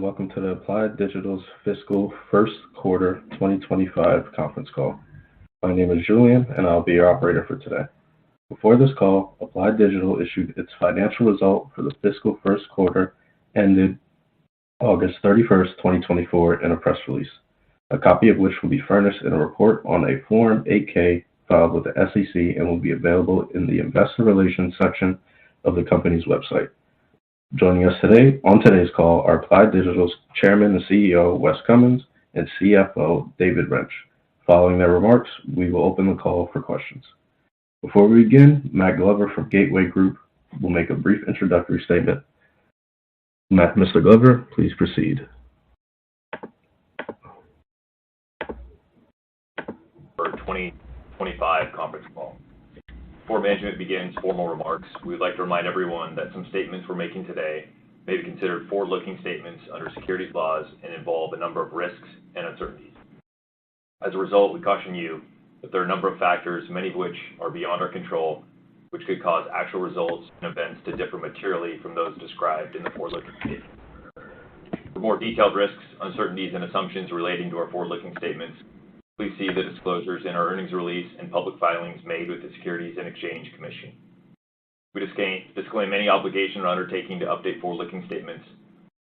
welcome to the Applied Digital's fiscal first quarter 2025 conference call. My name is Julian, and I'll be your operator for today. Before this call, Applied Digital issued its financial result for the fiscal first quarter ended August 31st, 2024 in a press release, a copy of which will be furnished in a report on a Form 8-K filed with the SEC and will be available in the Investor Relations section of the company's website. Joining us today on today's call are Applied Digital's Chairman and CEO, Wes Cummins, and CFO, David Rench. Following their remarks, we will open the call for questions. Before we begin, Matt Glover from Gateway Group will make a brief introductory statement. Mr. Glover, please proceed. For 2025 conference call. Before management begins formal remarks, we would like to remind everyone that some statements we're making today may be considered forward-looking statements under securities laws and involve a number of risks and uncertainties. As a result, we caution you that there are a number of factors, many of which are beyond our control, which could cause actual results and events to differ materially from those described in the forward-looking statements. For more detailed risks, uncertainties, and assumptions relating to our forward-looking statements, please see the disclosures in our earnings release and public filings made with the Securities and Exchange Commission. We disclaim any obligation or undertaking to update forward-looking statements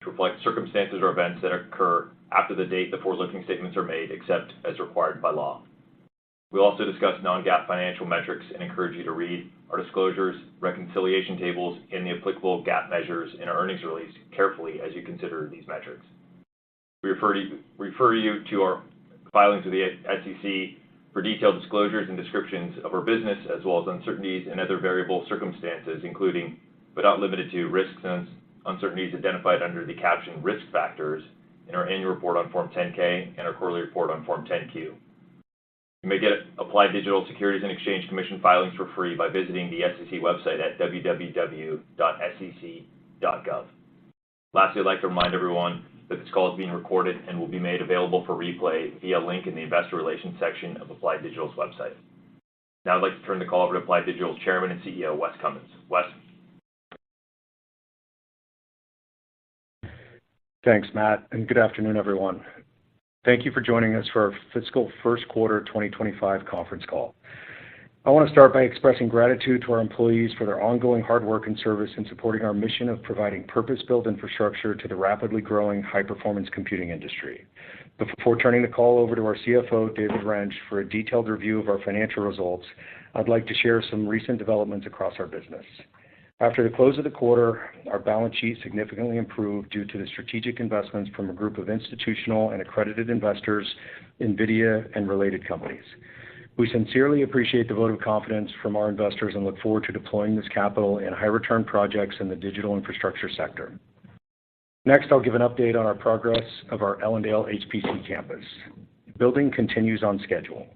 to reflect circumstances or events that occur after the date the forward-looking statements are made, except as required by law. We'll also discuss non-GAAP financial metrics and encourage you to read our disclosures, reconciliation tables, and the applicable GAAP measures in our earnings release carefully as you consider these metrics. We refer you to our filings with the SEC for detailed disclosures and descriptions of our business, as well as uncertainties and other variable circumstances, including, but not limited to, risks and uncertainties identified under the caption Risk Factors in our annual report on Form 10-K and our quarterly report on Form 10-Q. You may get Applied Digital Securities and Exchange Commission filings for free by visiting the SEC website at www.sec.gov. Lastly, I'd like to remind everyone that this call is being recorded and will be made available for replay via a link in the Investor Relations section of Applied Digital's website. Now I'd like to turn the call over to Applied Digital's Chairman and CEO, Wes Cummins. Wes? Thanks, Matt, and good afternoon, everyone. Thank you for joining us for our fiscal first quarter 2025 conference call. I want to start by expressing gratitude to our employees for their ongoing hard work and service in supporting our mission of providing purpose-built infrastructure to the rapidly growing high-performance computing industry. Before turning the call over to our CFO, David Rench, for a detailed review of our financial results, I'd like to share some recent developments across our business. After the close of the quarter, our balance sheet significantly improved due to the strategic investments from a group of institutional and accredited investors, NVIDIA, and related companies. We sincerely appreciate the vote of confidence from our investors and look forward to deploying this capital in high-return projects in the digital infrastructure sector. Next, I'll give an update on our progress of our Ellendale HPC campus. Building continues on schedule.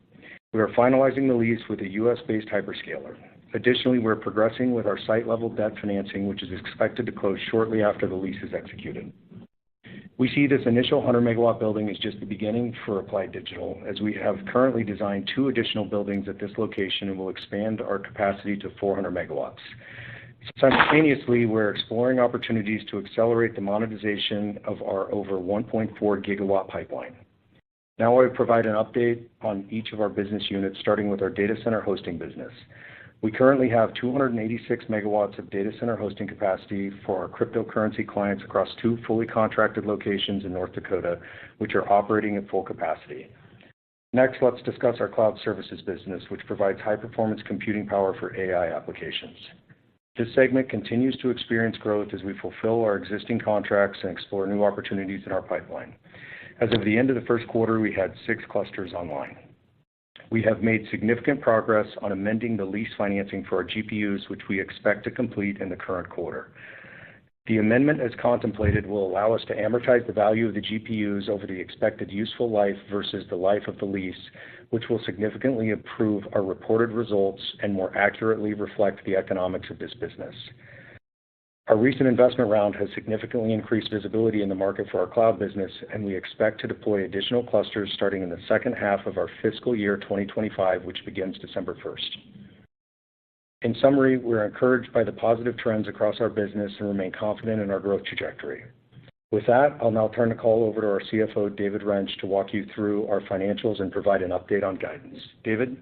We are finalizing the lease with a U.S.-based hyperscaler. Additionally, we're progressing with our site-level debt financing, which is expected to close shortly after the lease is executed. We see this initial 100-megawatt building as just the beginning for Applied Digital, as we have currently designed 2 additional buildings at this location and will expand our capacity to 400 megawatts. Simultaneously, we're exploring opportunities to accelerate the monetization of our over 1.4 gigawatt pipeline. Now I will provide an update on each of our business units, starting with our data center hosting business. We currently have 286 megawatts of data center hosting capacity for our cryptocurrency clients across 2 fully contracted locations in North Dakota, which are operating at full capacity. Next, let's discuss our cloud services business, which provides high-performance computing power for AI applications. This segment continues to experience growth as we fulfill our existing contracts and explore new opportunities in our pipeline. As of the end of the first quarter, we had 6 clusters online. We have made significant progress on amending the lease financing for our GPUs, which we expect to complete in the current quarter. The amendment, as contemplated, will allow us to amortize the value of the GPUs over the expected useful life versus the life of the lease, which will significantly improve our reported results and more accurately reflect the economics of this business. Our recent investment round has significantly increased visibility in the market for our cloud business, and we expect to deploy additional clusters starting in the second half of our fiscal year 2025, which begins December 1st. In summary, we're encouraged by the positive trends across our business and remain confident in our growth trajectory. With that, I'll now turn the call over to our CFO, David Wrench, to walk you through our financials and provide an update on guidance. David?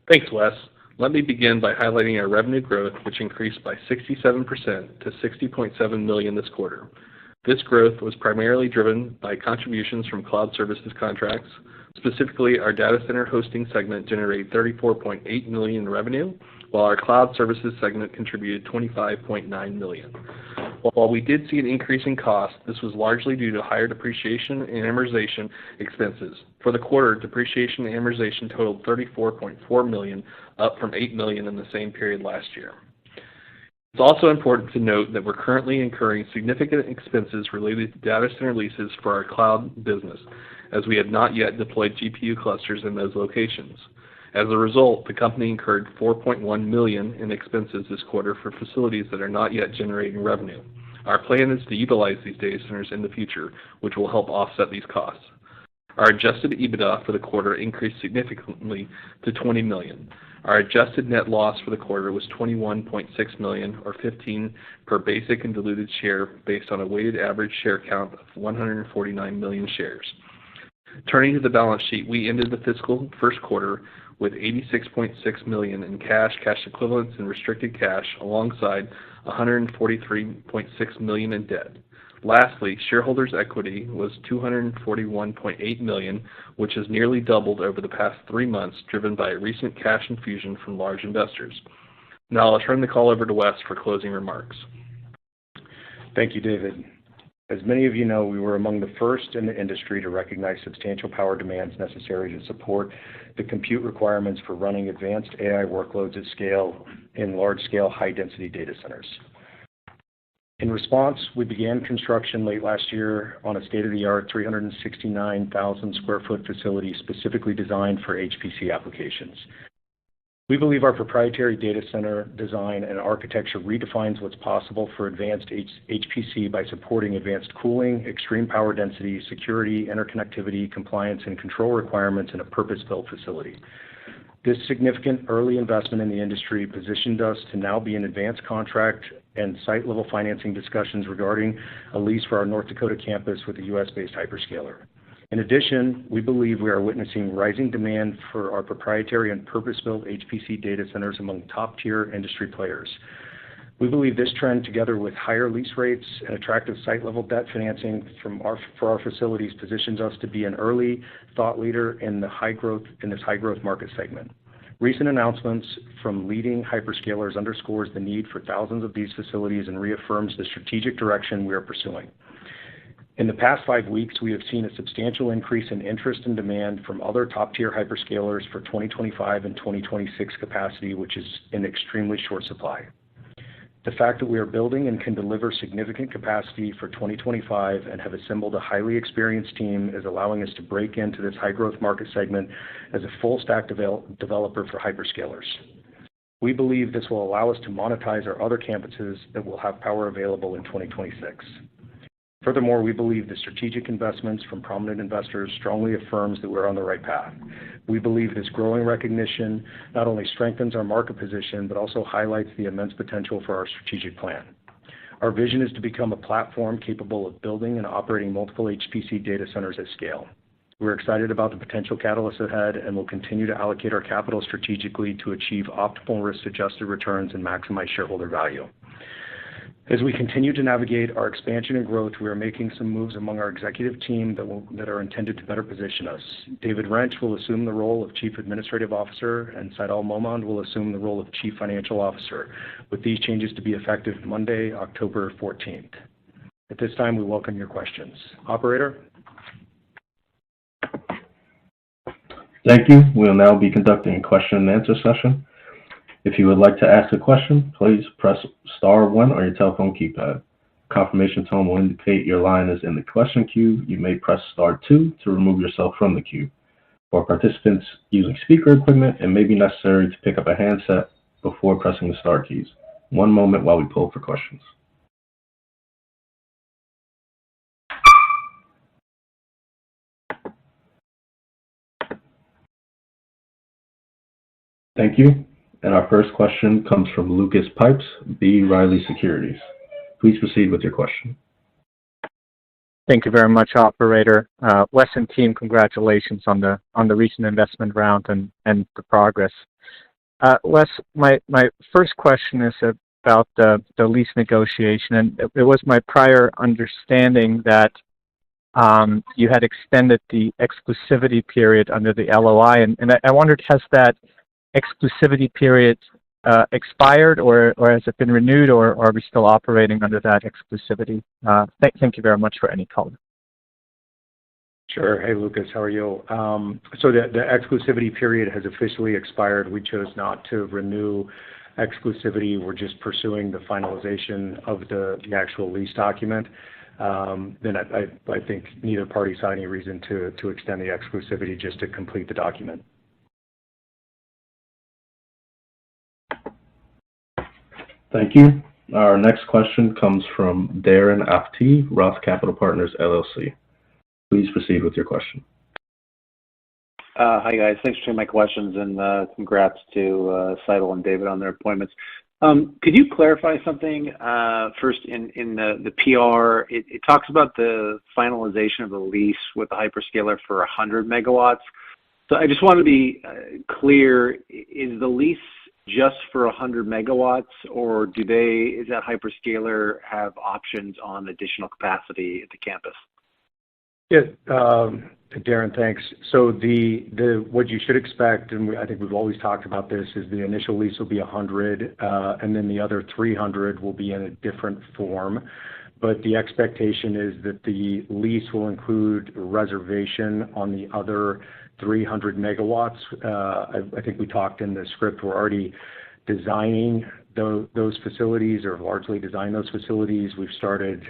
Thanks, Wes. Let me begin by highlighting our revenue growth, which increased by 67% to $60.7 million this quarter. This growth was primarily driven by contributions from cloud services contracts. Specifically, our data center hosting segment generated $34.8 million in revenue, while our cloud services segment contributed $25.9 million. While we did see an increase in cost, this was largely due to higher depreciation and amortization expenses. For the quarter, depreciation and amortization totaled $34.4 million, up from $8 million in the same period last year. It's also important to note that we're currently incurring significant expenses related to data center leases for our cloud business, as we have not yet deployed GPU clusters in those locations. As a result, the company incurred $4.1 million in expenses this quarter for facilities that are not yet generating revenue. Our plan is to utilize these data centers in the future, which will help offset these costs. Our adjusted EBITDA for the quarter increased significantly to $20 million. Our adjusted net loss for the quarter was $21.6 million, or 15 per basic and diluted share, based on a weighted average share count of 149 million shares. Turning to the balance sheet, we ended the fiscal first quarter with $86.6 million in cash, cash equivalents, and restricted cash, alongside $143.6 million in debt. Lastly, shareholders' equity was $241.8 million, which has nearly doubled over the past 3 months, driven by a recent cash infusion from large investors. Now I'll turn the call over to Wes for closing remarks. Thank you, David. As many of you know, we were among the first in the industry to recognize substantial power demands necessary to support the compute requirements for running advanced AI workloads at scale in large-scale, high-density data centers. In response, we began construction late last year on a state-of-the-art 369,000 square foot facility specifically designed for HPC applications. We believe our proprietary data center design and architecture redefines what's possible for advanced HPC by supporting advanced cooling, extreme power density, security, interconnectivity, compliance, and control requirements in a purpose-built facility. This significant early investment in the industry positioned us to now be in advanced contract and site-level financing discussions regarding a lease for our North Dakota campus with a U.S.-based hyperscaler. In addition, we believe we are witnessing rising demand for our proprietary and purpose-built HPC data centers among top-tier industry players. We believe this trend, together with higher lease rates and attractive site-level debt financing for our facilities, positions us to be an early thought leader in this high-growth market segment. Recent announcements from leading hyperscalers underscores the need for thousands of these facilities and reaffirms the strategic direction we are pursuing. In the past 5 weeks, we have seen a substantial increase in interest and demand from other top-tier hyperscalers for 2025 and 2026 capacity, which is in extremely short supply. The fact that we are building and can deliver significant capacity for 2025 and have assembled a highly experienced team is allowing us to break into this high-growth market segment as a full-stack developer for hyperscalers. We believe this will allow us to monetize our other campuses that will have power available in 2026. Furthermore, we believe the strategic investments from prominent investors strongly affirms that we're on the right path. We believe this growing recognition not only strengthens our market position, but also highlights the immense potential for our strategic plan. Our vision is to become a platform capable of building and operating multiple HPC data centers at scale. We're excited about the potential catalysts ahead and will continue to allocate our capital strategically to achieve optimal risk-adjusted returns and maximize shareholder value. As we continue to navigate our expansion and growth, we are making some moves among our executive team that are intended to better position us. David Wrench will assume the role of Chief Administrative Officer, and Saidal Momand will assume the role of Chief Financial Officer, with these changes to be effective Monday, October 14th. At this time, we welcome your questions. Operator? Thank you. We'll now be conducting a question and answer session. If you would like to ask a question, please press star 1 on your telephone keypad. Confirmation tone will indicate your line is in the question queue. You may press star 2 to remove yourself from the queue. For participants using speaker equipment, it may be necessary to pick up a handset before pressing the star keys. One moment while we pull for questions. Thank you. And our first question comes from Lucas Pipes, B. Riley Securities. Please proceed with your question. Thank you very much, operator. Wes and team, congratulations on the recent investment round and the progress. Wes, my first question is about the lease negotiation, and it was my prior understanding that you had extended the exclusivity period under the LOI, and I wondered, has that exclusivity period expired, or has it been renewed, or are we still operating under that exclusivity? Thank you very much for any color. Sure. Hey, Lucas, how are you? So the exclusivity period has officially expired. We chose not to renew exclusivity. We're just pursuing the finalization of the actual lease document. Then I think neither party saw any reason to extend the exclusivity just to complete the document. Thank you. Our next question comes from Darren Afti, Roth Capital Partners, LLC. Please proceed with your question. Hi, guys. Thanks for taking my questions, and congrats to Seidel and David on their appointments. Could you clarify something first in the PR? It talks about the finalization of the lease with the hyperscaler for 100 megawatts. So I just want to be clear, is the lease just for 100 megawatts, or does that hyperscaler have options on additional capacity at the campus? Yeah, Darren, thanks. So what you should expect, and I think we've always talked about this, is the initial lease will be 100, and then the other 300 will be in a different form. But the expectation is that the lease will include reservation on the other 300 megawatts. I think we talked in the script, we're already designing those facilities, or largely designed those facilities. We've started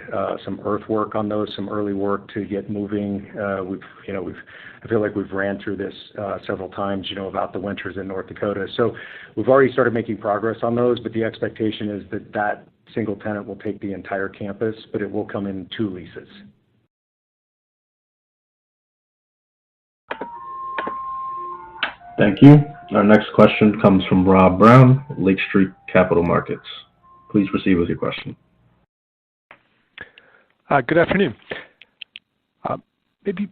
some earthwork on those, some early work to get moving. I feel like we've ran through this several times, about the winters in North Dakota. So we've already started making progress on those, but the expectation is that single tenant will take the entire campus, but it will come in 2 leases. Thank you. Our next question comes from Rob Brown, Lake Street Capital Markets. Please proceed with your question. Good afternoon. Maybe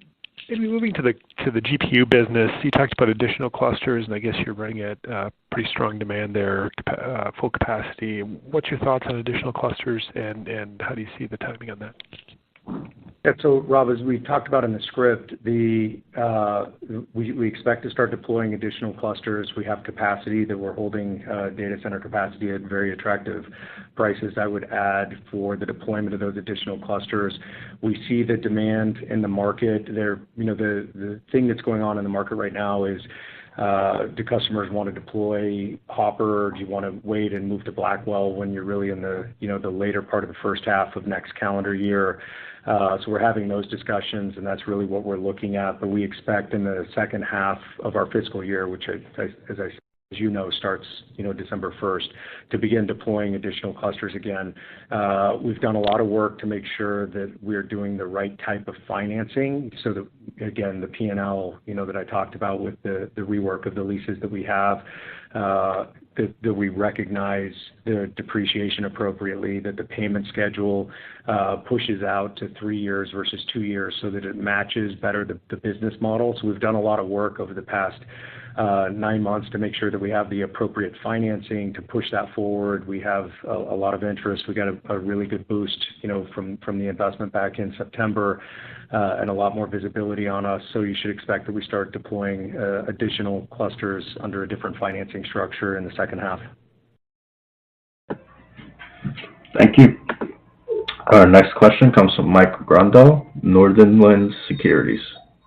moving to the GPU business, you talked about additional clusters, and I guess you're running at pretty strong demand there, full capacity. What's your thoughts on additional clusters, and how do you see the timing on that? Yeah, so Rob, as we talked about in the script, we expect to start deploying additional clusters. We have capacity that we're holding, data center capacity at very attractive prices. I would add for the deployment of those additional clusters. We see the demand in the market. The thing that's going on in the market right now is, do customers want to deploy Hopper, or do you want to wait and move to Blackwell when you're really in the later part of the first half of next calendar year? So we're having those discussions, and that's really what we're looking at. But we expect in the second half of our fiscal year, which, as you know, starts December 1st, to begin deploying additional clusters again. We've done a lot of work to make sure that we're doing the right type of financing, so that, again, the P&L, that I talked about with the rework of the leases that we have, that we recognize the depreciation appropriately, that the payment schedule pushes out to 3 years versus 2 years, so that it matches better the business model. So we've done a lot of work over the past 9 months to make sure that we have the appropriate financing to push that forward. We have a lot of interest. We got a really good boost, from the investment back in September, and a lot more visibility on us. So you should expect that we start deploying additional clusters under a different financing structure in the second half. Thank you. Our next question comes from Mike Grondahl, Northernland Securities.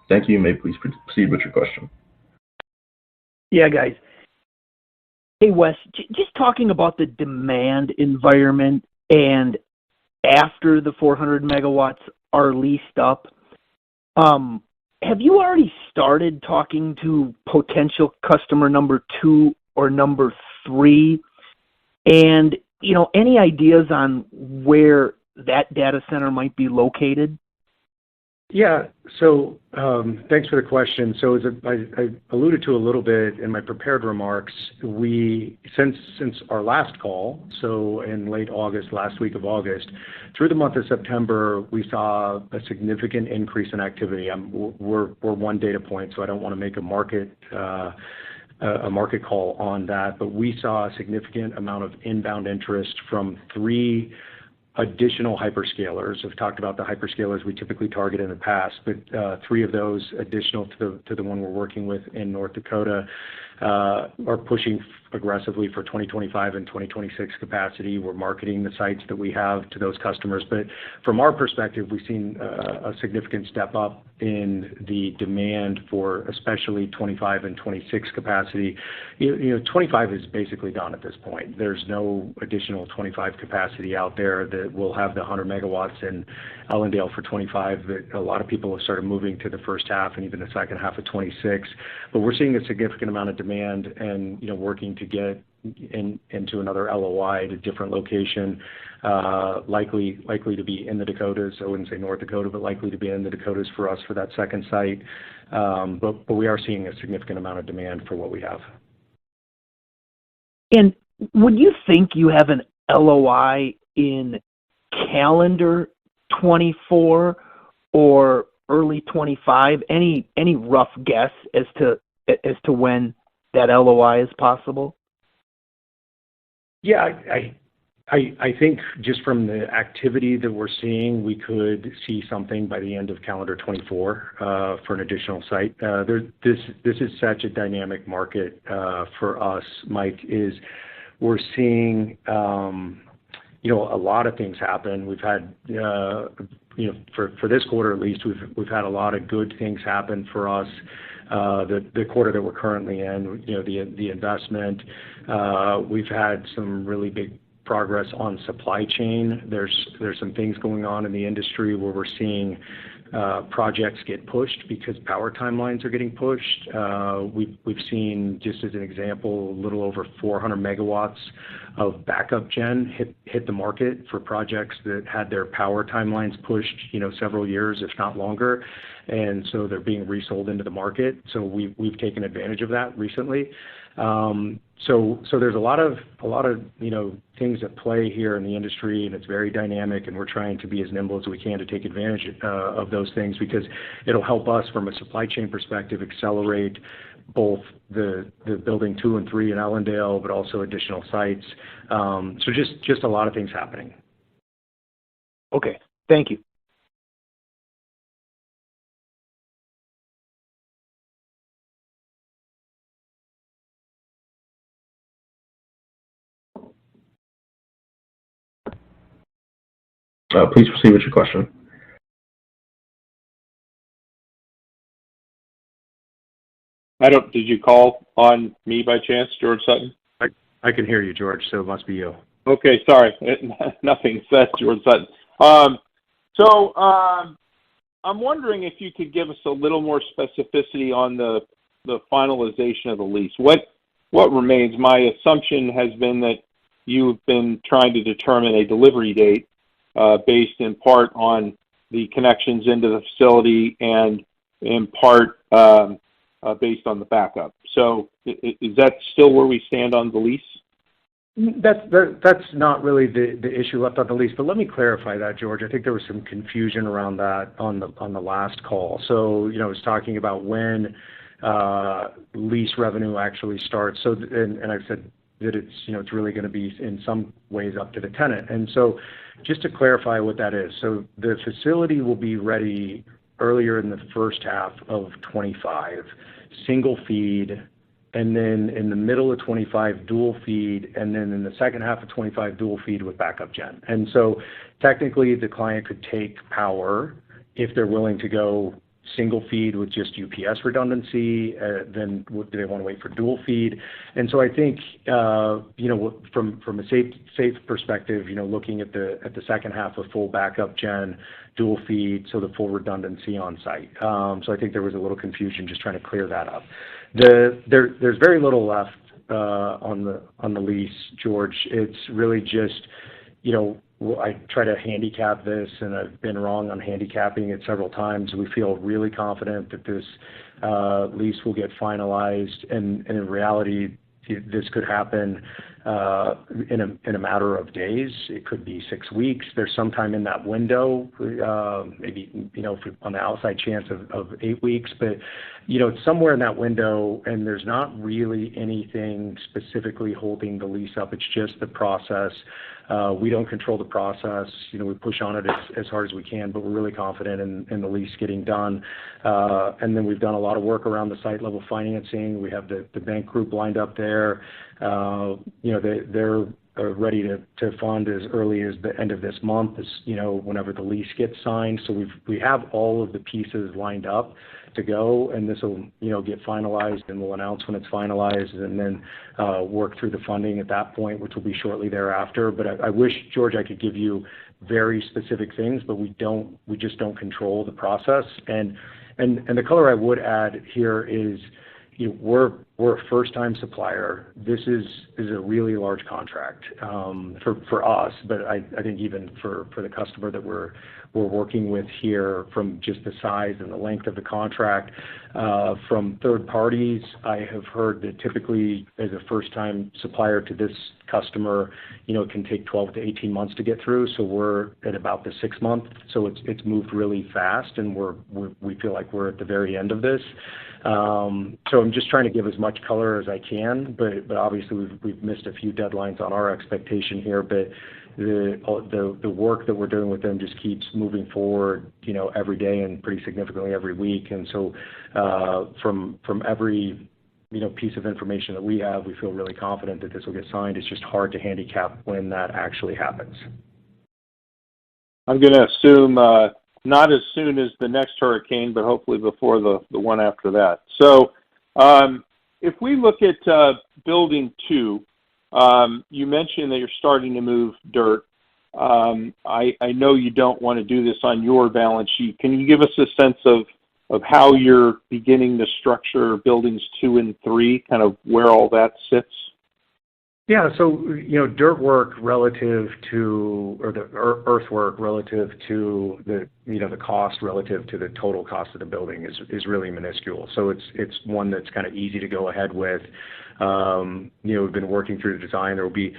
Thank you. You may please proceed with your question. Yeah, guys. Hey, Wes, just talking about the demand environment, and after the 400 megawatts are leased up, have you already started talking to potential customer number 2 or number 3? And, any ideas on where that data center might be located? Yeah. So thanks for the question. So as I alluded to a little bit in my prepared remarks, since our last call, so in late August, last week of August, through the month of September, we saw a significant increase in activity. We're one data point, so I don't want to make a market call on that, but we saw a significant amount of inbound interest from 3 additional hyperscalers. I've talked about the hyperscalers we typically target in the past, but 3 of those additional to the one we're working with in North Dakota are pushing aggressively for 2025 and 2026 capacity. We're marketing the sites that we have to those customers. But from our perspective, we've seen a significant step up in the demand for especially 25 and 26 capacity. 25 is basically done at this point. There's no additional 25 capacity out there that will have the 100 megawatts in Ellendale for 25. That a lot of people have started moving to the first half and even the second half of 26. But we're seeing a significant amount of demand and working to get into another LOI at a different location, likely to be in the Dakotas. I wouldn't say North Dakota, but likely to be in the Dakotas for us for that second site. But we are seeing a significant amount of demand for what we have. And would you think you have an LOI in calendar 24 or early 25? Any rough guess as to when that LOI is possible? Yeah, I think just from the activity that we're seeing, we could see something by the end of calendar 24 for an additional site. This is such a dynamic market for us, Mike. We're seeing a lot of things happen. We've had for this quarter at least, we've had a lot of good things happen for us. The quarter that we're currently in, the investment, we've had some really big progress on supply chain. There's some things going on in the industry where we're seeing projects get pushed because power timelines are getting pushed. We've seen, just as an example, a little over 400 megawatts of backup gen hit the market for projects that had their power timelines pushed, several years, if not longer. And so they're being resold into the market. So we've taken advantage of that recently. So there's a lot of things at play here in the industry, and it's very dynamic, and we're trying to be as nimble as we can to take advantage of those things, because it'll help us from a supply chain perspective accelerate both the building 2 and 3 in Ellendale, but also additional sites. So just a lot of things happening. Okay, thank you. Please proceed with your question. Did you call on me by chance, George Sutton? I can hear you, George, so it must be you. Okay, sorry. Nothing says George Sutton. So I'm wondering if you could give us a little more specificity on the finalization of the lease. What remains? My assumption has been that you've been trying to determine a delivery date based in part on the connections into the facility and in part based on the backup. So is that still where we stand on the lease? That's not really the issue left on the lease, but let me clarify that, George. I think there was some confusion around that on the last call. So, I was talking about when lease revenue actually starts. So, and I said that it's really going to be in some ways up to the tenant. And so, just to clarify what that is, so the facility will be ready earlier in the first half of 25, single feed, and then in the middle of 25, dual feed, and then in the second half of 25, dual feed with backup gen. And so technically the client could take power if they're willing to go single feed with just UPS redundancy, then do they want to wait for dual feed? And so I think, from a safe perspective, looking at the second half of full backup gen, dual feed, so the full redundancy on site. So I think there was a little confusion, just trying to clear that up. There's very little left on the lease, George. It's really just, I try to handicap this, and I've been wrong on handicapping it several times. We feel really confident that this lease will get finalized, and in reality, this could happen in a matter of days. It could be 6 weeks. There's some time in that window, maybe, on the outside chance of 8 weeks, but, it's somewhere in that window, and there's not really anything specifically holding the lease up. It's just the process. We don't control the process. We push on it as hard as we can, but we're really confident in the lease getting done. And then we've done a lot of work around the site level financing. We have the bank group lined up there. They're ready to fund as early as the end of this month, whenever the lease gets signed. So we have all of the pieces lined up to go, and this will, get finalized, and we'll announce when it's finalized, and then work through the funding at that point, which will be shortly thereafter. But I wish, George, I could give you very specific things, but we just don't control the process. And the color I would add here is, we're a first-time supplier. This is a really large contract for us, but I think even for the customer that we're working with here, from just the size and the length of the contract. From third parties, I have heard that typically, as a first-time supplier to this customer, it can take 12 to 18 months to get through. So we're at about the 6 month. So it's moved really fast, and we feel like we're at the very end of this. So I'm just trying to give as much color as I can, but obviously we've missed a few deadlines on our expectation here. But the work that we're doing with them just keeps moving forward, every day and pretty significantly every week. And so from every piece of information that we have, we feel really confident that this will get signed. It's just hard to handicap when that actually happens. I'm going to assume not as soon as the next hurricane, but hopefully before the one after that. So if we look at building 2, you mentioned that you're starting to move dirt. I know you don't want to do this on your balance sheet. Can you give us a sense of how you're beginning to structure buildings 2 and 3, kind of where all that sits? Yeah, so, dirt work relative to, or the earthwork relative to the cost relative to the total cost of the building is really minuscule. So it's one that's kind of easy to go ahead with. We've been working through the design. There will be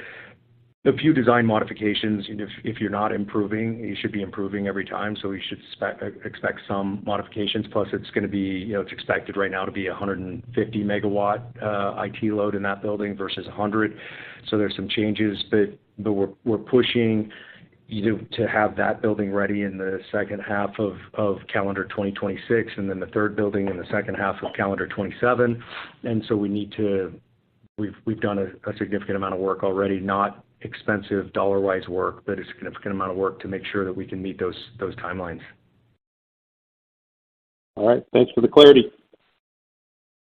a few design modifications. If you're not improving, you should be improving every time. So we should expect some modifications. Plus, it's going to be, it's expected right now to be 150 megawatt IT load in that building versus 100. So there's some changes, but we're pushing to have that building ready in the second half of calendar 2026, and then the third building in the second half of calendar 27. And so we've done a significant amount of work already, not expensive dollar-wise work, but a significant amount of work to make sure that we can meet those timelines. All right. Thanks for the clarity.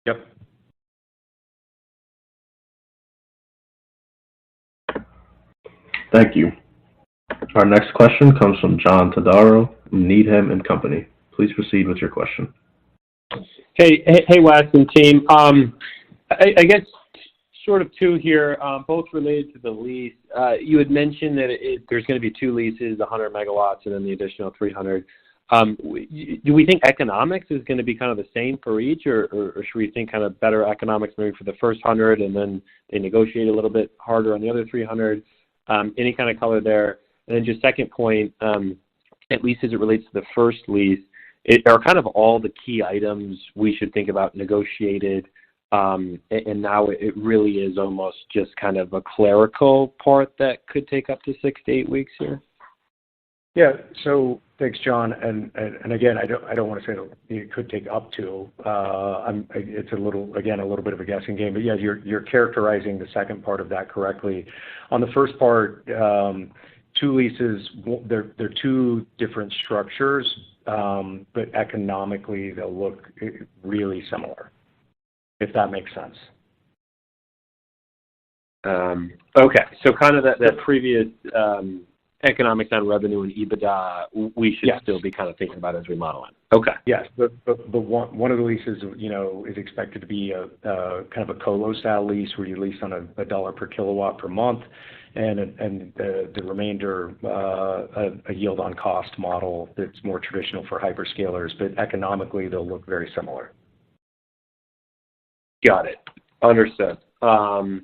Yep. Thank you. Our next question comes from John Todaro, Needham & Company. Please proceed with your question. Hey, Wes and team. I guess sort of 2 here, both related to the lease. You had mentioned that there's going to be 2 leases, 100 megawatts, and then the additional 300. Do we think economics is going to be kind of the same for each, or should we think kind of better economics maybe for the first 100, and then they negotiate a little bit harder on the other 300? Any kind of color there? And then just second point, at least as it relates to the first lease, are kind of all the key items we should think about negotiated, and now it really is almost just kind of a clerical part that could take up to 6 to 8 weeks here? Yeah. So thanks, John. And again, I don't want to say it could take up to. It's a little bit of a guessing game. But yeah, you're characterizing the second part of that correctly. On the first part, 2 leases. They're 2 different structures, but economically they'll look really similar, if that makes sense. Okay. So kind of that previous economics on revenue and EBITDA, we should still be kind of thinking about as we model it. Okay. Yes. But one of the leases, is expected to be a kind of a colo style lease where you lease on a $1 per kilowatt per month. and the remainder a yield on cost model that's more traditional for hyperscalers, but economically they'll look very similar. Got it. Understood. And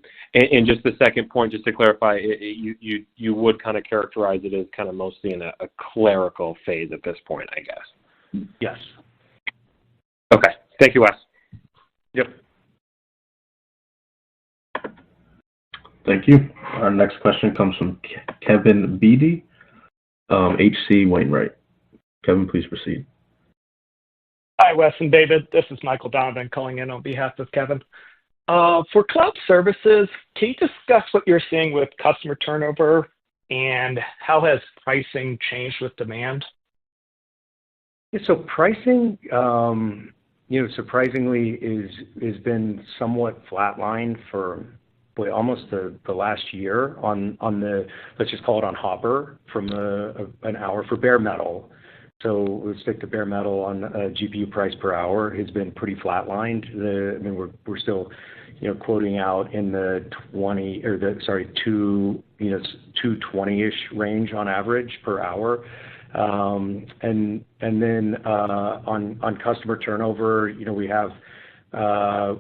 just the second point, just to clarify, you would kind of characterize it as kind of mostly in a clerical phase at this point, I guess. Yes. Okay. Thank you, Wes. Yep. Thank you. Our next question comes from Kevin Beatty, H.C. Wainwright. Kevin, please proceed. Hi, Wes and David. This is Michael Donovan calling in on behalf of Kevin. For cloud services, can you discuss what you're seeing with customer turnover and how has pricing changed with demand? Yeah, so pricing, surprisingly, has been somewhat flatlined for almost the last year on the, let's just call it on Hopper, from an hour for bare metal. So we'll stick to bare metal on GPU price per hour has been pretty flatlined. We're still, quoting out in the 220-ish range on average per hour. And then on customer turnover,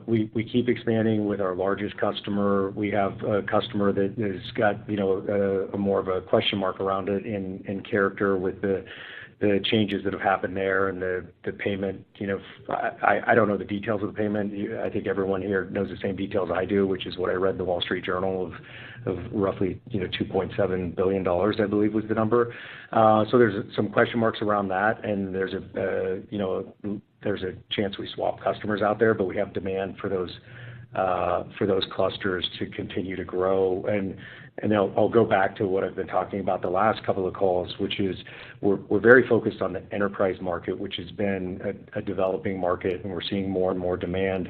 we keep expanding with our largest customer. We have a customer that has got a more of a question mark around it in character with the changes that have happened there and the payment. I don't know the details of the payment. I think everyone here knows the same details I do, which is what I read in the Wall Street Journal of roughly $2.7 billion, I believe was the number. So there's some question marks around that, and there's a chance we swap customers out there, but we have demand for those clusters to continue to grow. And I'll go back to what I've been talking about the last couple of calls, which is we're very focused on the enterprise market, which has been a developing market, and we're seeing more and more demand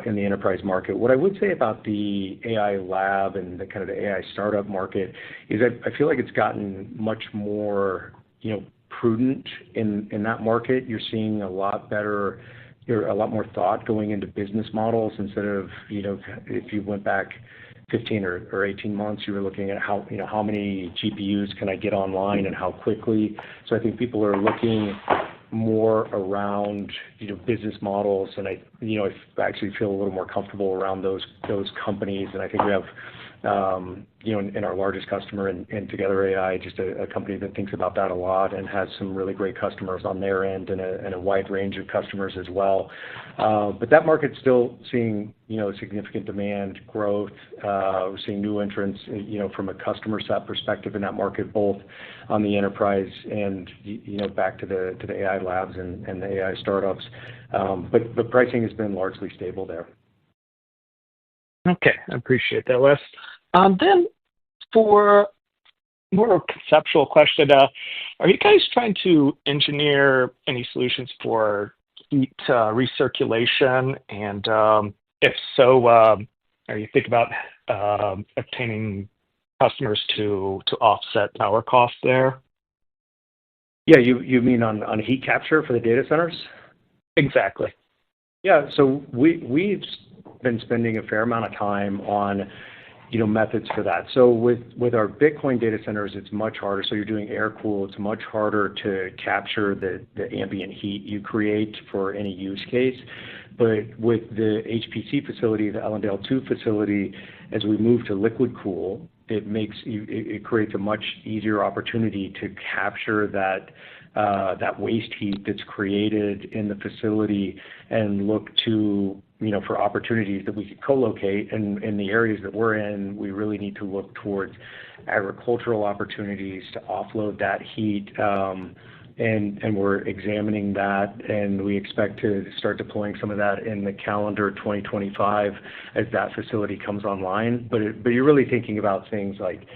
in the enterprise market. What I would say about the AI lab and the kind of the AI startup market is I feel like it's gotten much more prudent in that market. You're seeing a lot more thought going into business models instead of, if you went back 15 or 18 months, you were looking at how many GPUs can I get online and how quickly. So I think people are looking more around, business models, and I actually feel a little more comfortable around those companies. And I think we have, in our largest customer and Together AI, just a company that thinks about that a lot and has some really great customers on their end and a wide range of customers as well. But that market's still seeing, significant demand growth. We're seeing new entrants, from a customer set perspective in that market, both on the enterprise and, back to the AI labs and the AI startups. But the pricing has been largely stable there. Okay, I appreciate that, Wes. Then for more of a conceptual question, are you guys trying to engineer any solutions for heat recirculation? And if so, are you thinking about obtaining customers to offset power costs there? Yeah, you mean on heat capture for the data centers? Exactly. Yeah, so we've been spending a fair amount of time on methods for that. So with our Bitcoin data centers, it's much harder. So you're doing air cool. It's much harder to capture the ambient heat you create for any use case. But with the HPC facility, the Ellendale 2 facility, as we move to liquid cool, it creates a much easier opportunity to capture that waste heat that's created in the facility and look to for opportunities that we could co-locate. And in the areas that we're in, we really need to look towards agricultural opportunities to offload that heat. And we're examining that, and we expect to start deploying some of that in the calendar 2025 as that facility comes online. But you're really thinking about things like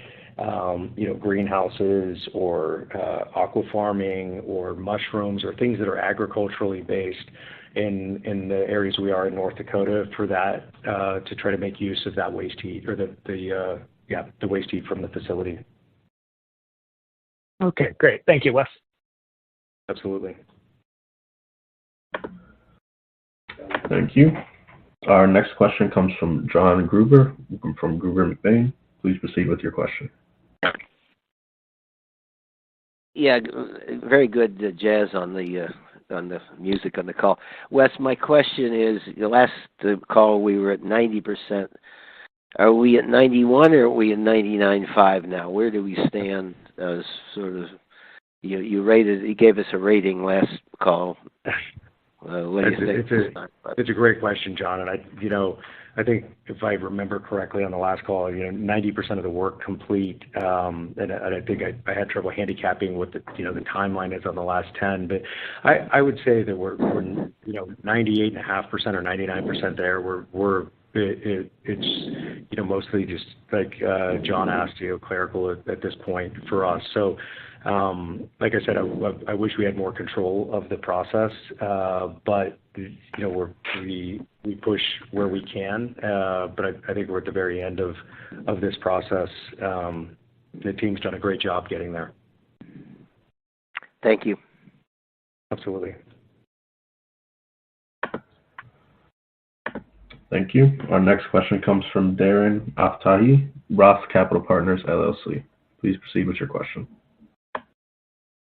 greenhouses or aqua farming or mushrooms or things that are agriculturally based in the areas we are in North Dakota for that to try to make use of that waste heat or the waste heat from the facility. Okay, great. Thank you, Wes. Absolutely. Thank you. Our next question comes from John Gruber from Gruber McBain. Please proceed with your question. Yeah, very good jazz on the music on the call. Wes, my question is: the last call we were at 90%. Are we at 91 or are we at 99.5 now? Where do we stand? Sort of, you gave us a rating last call. What do you think? It's a great question, John, and I think if I remember correctly on the last call, 90% of the work complete, and I think I had trouble handicapping what the timeline is on the last 10, but I would say that we're 98.5% or 99% there. It's mostly just like John asked clerical at this point for us. So like I said, I wish we had more control of the process, but we push where we can. But I think we're at the very end of this process. The team's done a great job getting there. Thank you. Absolutely. Thank you. Our next question comes from Darren Aftahi, Roth Capital Partners, LLC. Please proceed with your question.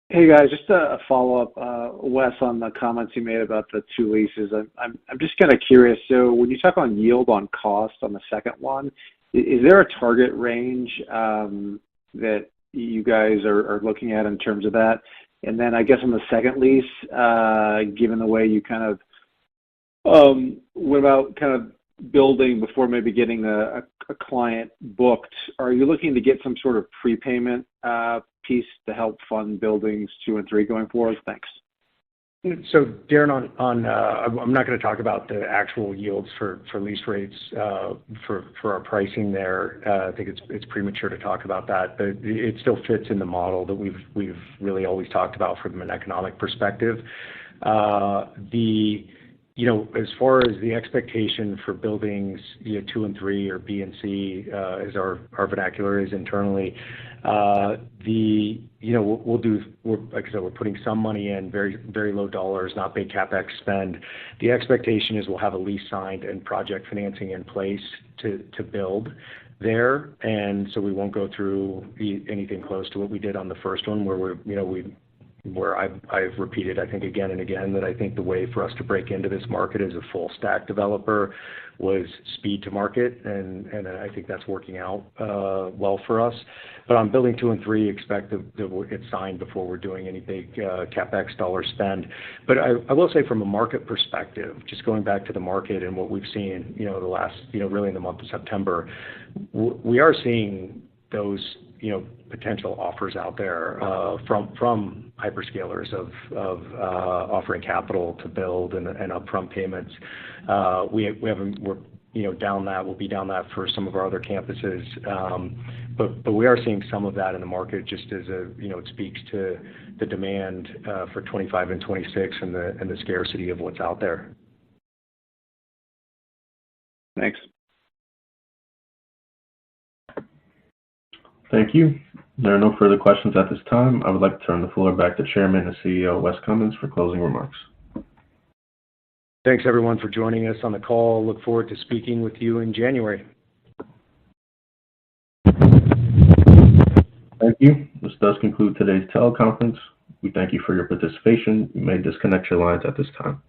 Hey guys, just a follow-up, Wes, on the comments you made about the two leases. I'm just kind of curious. So when you talk on yield on cost on the second one, is there a target range that you guys are looking at in terms of that? And then I guess on the second lease, given the way you kind of what about kind of building before maybe getting a client booked? Are you looking to get some sort of prepayment piece to help fund buildings 2 and 3 going forward? Thanks. So Darren, I'm not going to talk about the actual yields for lease rates for our pricing there. I think it's premature to talk about that, but it still fits in the model that we've really always talked about from an economic perspective. As far as the expectation for buildings 2 and 3 or B and C, as our vernacular is internally, like I said, we're putting some money in, very, very low dollars, not big CapEx spend. The expectation is we'll have a lease signed and project financing in place to build there, and so we won't go through anything close to what we did on the first one, where I've repeated, I think again and again, that I think the way for us to break into this market as a full stack developer was speed to market, and I think that's working out well for us. But on building 2 and 3, expect that we'll get signed before we're doing any big CapEx dollar spend. But I will say from a market perspective, just going back to the market and what we've seen, the last, really in the month of September, we are seeing those potential offers out there from hyperscalers of offering capital to build and upfront payments. We're down that. We'll be down that for some of our other campuses, but we are seeing some of that in the market just as it speaks to the demand for 25 and 26 and the scarcity of what's out there. Thanks. Thank you. There are no further questions at this time. I would like to turn the floor back to Chairman and CEO Wes Cummins for closing remarks. Thanks, everyone, for joining us on the call. Look forward to speaking with you in January. Thank you. This does conclude today's teleconference. We thank you for your participation. You may disconnect your lines at this time.